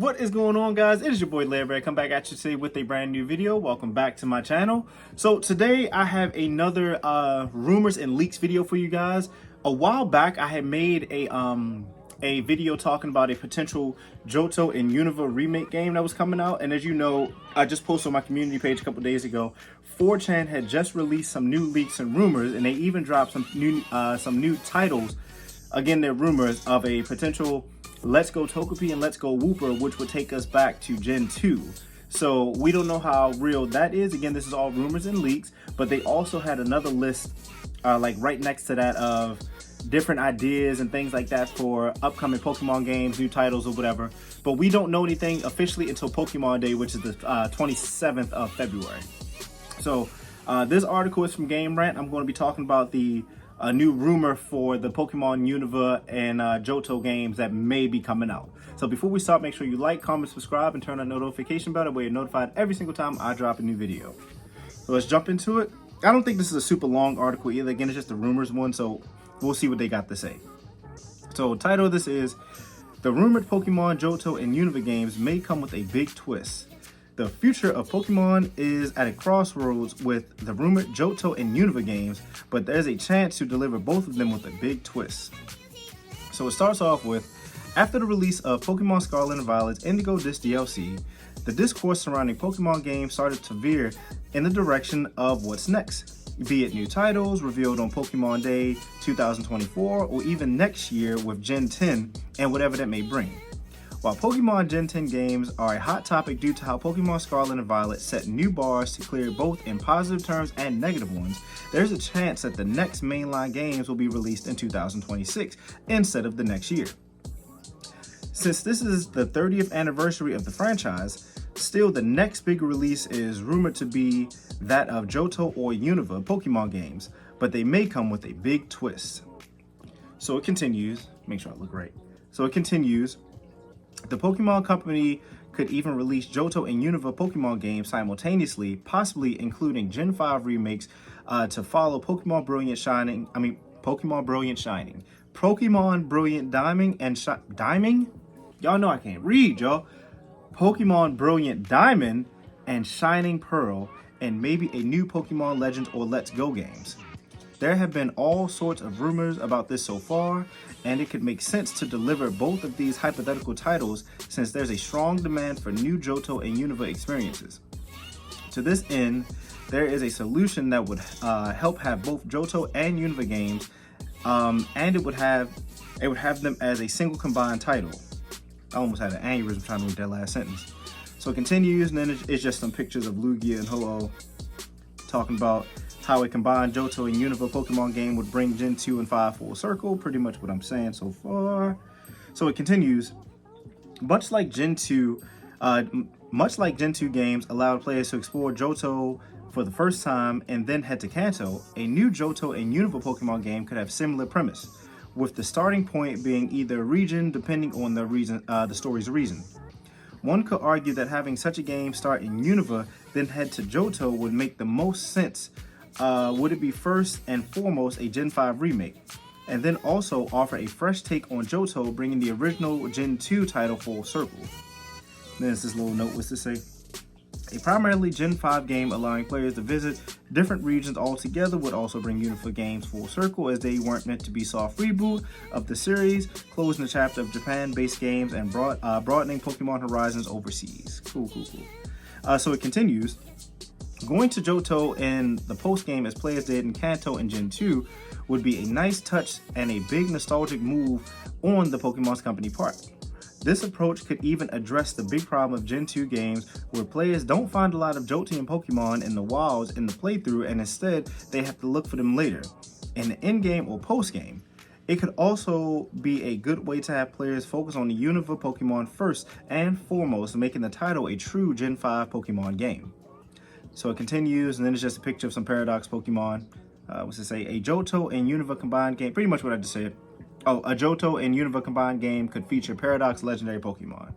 What is going on, guys? It is your boy Larry. Come back at you today with a brand new video. Welcome back to my channel. So today I have another rumors and leaks video for you guys. A while back I had made a video talking about a potential Johto and Unova remake game that was coming out, and as you know, I just posted on my community page a couple days ago. 4chan had just released some new leaks and rumors, and they even dropped some new titles. Again, they're rumors of a potential Let's Go Togepi and Let's Go Wooper, which would take us back to Gen 2. So we don't know how real that is. Again, this is all rumors and leaks, but they also had another list like right next to that of different ideas and things like that for upcoming Pokemon games, new titles or whatever. But we don't know anything officially until Pokemon Day, which is the 27th of February. So this article is from Game Rant. I'm going to be talking about a new rumor for the Pokemon Unova and Johto games that may be coming out. So before we start, make sure you like, comment, subscribe, and turn on the notification bell. That way you're notified every single time I drop a new video. So let's jump into it. I don't think this is a super long article either. Again, it's just the rumors one, so we'll see what they got to say. So the title of this is, the rumored Pokemon Johto and Unova games may come with a big twist. The future of Pokemon is at a crossroads with the rumored Johto and Unova games, but there's a chance to deliver both of them with a big twist. So it starts off with, after the release of Pokemon Scarlet and Violet's Indigo Disc DLC, the discourse surrounding Pokemon games started to veer in the direction of what's next, be it new titles revealed on Pokemon Day 2024 or even next year with Gen 10 and whatever that may bring. While Pokemon Gen 10 games are a hot topic due to how Pokemon Scarlet and Violet set new bars to clear both in positive terms and negative ones, there's a chance that the next mainline games will be released in 2026 instead of the next year. Since this is the 30th anniversary of the franchise, still the next big release is rumored to be that of Johto or Unova Pokemon games, but they may come with a big twist. So it continues, make sure I look right. So it continues, the Pokemon Company could even release Johto and Unova Pokemon games simultaneously, possibly including Gen 5 remakes to follow Pokemon Brilliant Diamond and Diamond? Y'all know I can't read, y'all. Pokemon Brilliant Diamond and Shining Pearl, and maybe a new Pokemon Legends or Let's Go games. There have been all sorts of rumors about this so far, and it could make sense to deliver both of these hypothetical titles since there's a strong demand for new Johto and Unova experiences. To this end, there is a solution that would help have both Johto and Unova games, and it would have them as a single combined title. I almost had an aneurysm trying to read that last sentence. So it continues, and then it's just some pictures of Lugia and Ho-Oh talking about how a combined Johto and Unova Pokemon game would bring Gen 2 and 5 full circle. Pretty much what I'm saying so far. So it continues. Much like Gen 2 games allowed players to explore Johto for the first time and then head to Kanto, a new Johto and Unova Pokemon game could have similar premise, with the starting point being either region depending on the story's reason. One could argue that having such a game start in Unova, then head to Johto would make the most sense. Would it be first and foremost a Gen 5 remake, and then also offer a fresh take on Johto, bringing the original Gen 2 title full circle. Then there's this little note, what's to say? A primarily Gen 5 game allowing players to visit different regions altogether would also bring Unova games full circle, as they weren't meant to be soft reboot of the series, closing the chapter of Japan-based games and broadening Pokemon horizons overseas. Cool. So it continues. Going to Johto in the post-game as players did in Kanto and Gen 2 would be a nice touch and a big nostalgic move on the Pokemon's company part. This approach could even address the big problem of Gen 2 games where players don't find a lot of Johtian Pokemon in the wilds in the playthrough, and instead they have to look for them later, in the in-game or post-game. It could also be a good way to have players focus on the Unova Pokemon first and foremost, making the title a true Gen 5 Pokemon game. So it continues, and then it's just a picture of some Paradox Pokemon. What's it say? A Johto and Unova combined game. Pretty much what I just said. Oh, a Johto and Unova combined game could feature Paradox legendary Pokemon.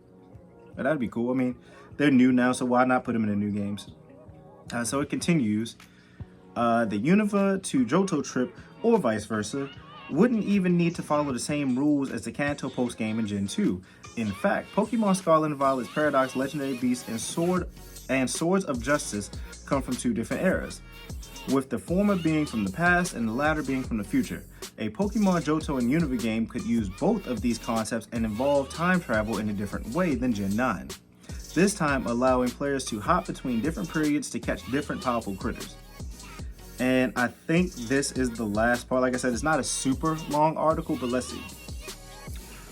But that'd be cool. I mean, they're new now, so why not put them in the new games? So it continues. The Unova to Johto trip, or vice versa, wouldn't even need to follow the same rules as the Kanto post game in Gen 2. In fact, Pokemon Scarlet and Violet's Paradox, Legendary Beast, and Swords of Justice come from 2 different eras, with the former being from the past and the latter being from the future. A Pokemon Johto and Unova game could use both of these concepts and involve time travel in a different way than Gen 9, this time allowing players to hop between different periods to catch different powerful critters. And I think this is the last part. Like I said, it's not a super long article, but let's see.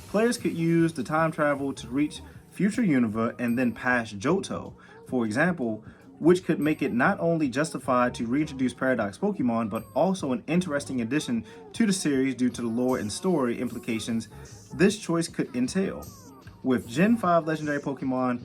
Players could use the time travel to reach future Unova and then past Johto, for example, which could make it not only justified to reintroduce Paradox Pokemon, but also an interesting addition to the series due to the lore and story implications this choice could entail. With Gen 5 Legendary Pokemon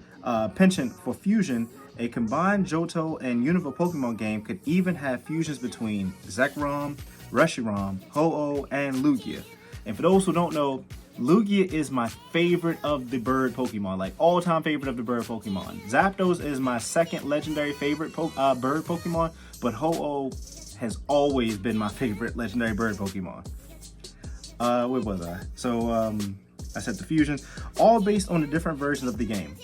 Penchant for Fusion, a combined Johto and Unova Pokemon game could even have fusions between Zekrom, Reshiram, Ho-Oh, and Lugia. And for those who don't know, Lugia is my favorite of the bird Pokemon, like all-time favorite of the bird Pokemon. Zapdos is my second legendary favorite bird Pokemon, but Ho-Oh has always been my favorite legendary bird Pokemon. Where was I? So, I said the fusions, all based on the different versions of the game.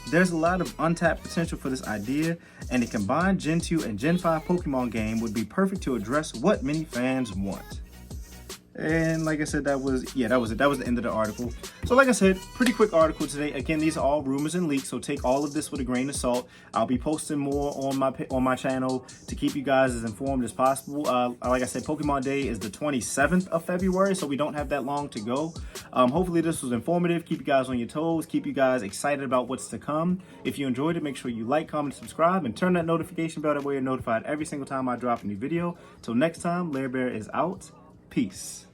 There's a lot of untapped potential for this idea, and a combined Gen 2 and Gen 5 Pokemon game would be perfect to address what many fans want. And like I said, that was the end of the article. So like I said, pretty quick article today. Again, these are all rumors and leaks, so take all of this with a grain of salt. I'll be posting more on my channel to keep you guys as informed as possible. Like I said, Pokemon Day is the 27th of February, so we don't have that long to go. Hopefully this was informative, keep you guys on your toes, keep you guys excited about what's to come. If you enjoyed it, make sure you like, comment, subscribe, and turn that notification bell, that way you're notified every single time I drop a new video. Till next time, Lair Bear is out. Peace.